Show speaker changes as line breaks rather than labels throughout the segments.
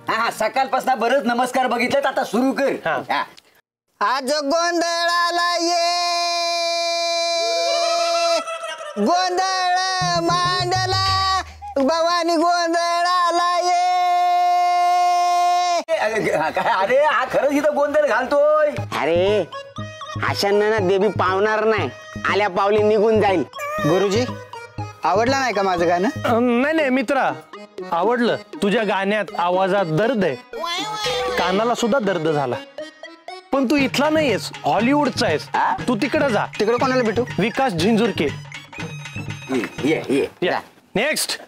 हा सकाळपासून बरंच नमस्कार बघितलेत, आता सुरू कर.
आज गोंधळाला ये, गोंधळ मांडला, भवानी गोंधळाला ये.
अरे हा खरंच इथं गोंधळ घालतोय.
अरे अशांना ना देवी पावणार नाही, आल्या पावली निघून जाईल.
गुरुजी आवडलं नाही का माझं गाणं?
नाही नाही मित्रा, आवडलं. तुझ्या गाण्यात आवाजात दर्द आहे, कानाला सुद्धा दर्द झाला. पण तू इथला नाहीयेस, हॉलिवूडचा आहेस. तू तिकडे जा.
तिकडे कोणाला भेटू?
विकास झिंजुरके.
ये
नेक्स्ट.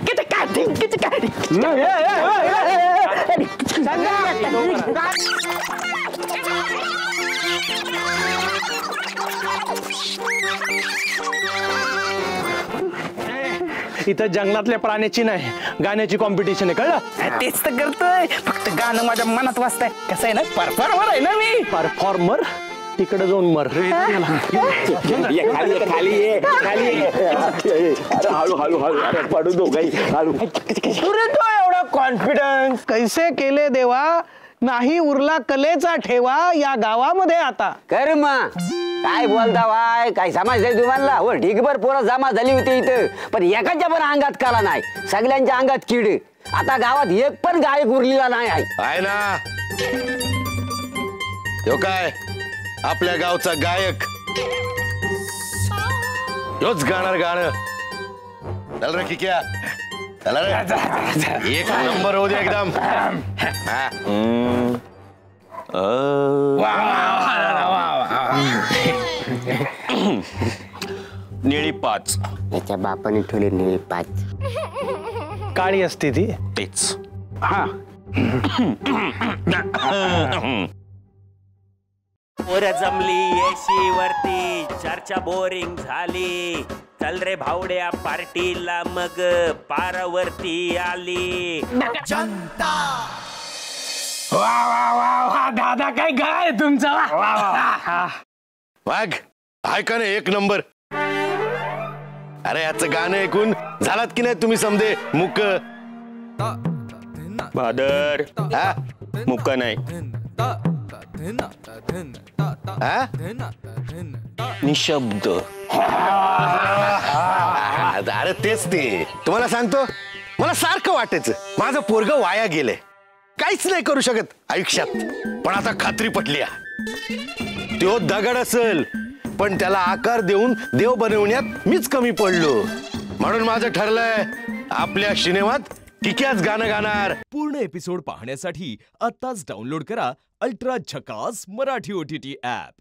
इथं जंगलातल्या प्राण्याची नाही, गाण्याची कॉम्पिटिशन आहे, कळलं?
तेच तर करतोय, फक्त गाणं माझ्या मनात वाजतंय. कसं आहे ना, परफॉर्मर आहे ना मी.
परफॉर्मर तिकडे जाऊन मर.
एवढा कॉन्फिडन्स
कैसे केले देवा, नाही उरला कलेचा ठेवा या गावामध्ये आता.
कर मग काय बोलता वाय, काय समजलंय तुम्हाला? हो ढिगभर पोरं जमा झाली होती इथं, पण एकाच्या पण अंगात कला नाही, सगळ्यांच्या अंगात किड. आता गावात एक पण गायक उरलेला नाही आहे
ना. यो काय आपल्या गावचा गायक, योच गाणार गाणं. चल रे किक्या, चला रे, एक नंबर होऊ दे एकदम. निळी 5.
त्याच्या बापाने ठेवली निळी 5.
काळी असते ती.
तेच.
पोरं जमली एशी वरती, चर्चा बोरिंग झाली. चल रे भावड्या पार्टीला, मग पारावरती आली जनता.
वा वा वा वा दादा, काय गाय तुमचा.
वाघ ऐका ना, एक नंबर. अरे याचं गाणं ऐकून झालात की नाही तुम्ही समजे मुक?
भादर मुक नाही,
निशब्द. अरे तेच ते तुम्हाला सांगतो, मला सारखं वाटायचं माझं पोरगं वाया गेलंय, काहीच नाही करू शकत आयुष्यात. पण आता खात्री पटली, तो दगड असेल पण त्याला आकार देऊन देव बनवण्यात मीच कमी पडलो. म्हणून माझं ठरलंय, आपल्या सिनेमात किक्याच गाणं गाणार.
पूर्ण एपिसोड पाहण्यासाठी आताच डाउनलोड करा अल्ट्रा झकास मराठी OTT ऍप.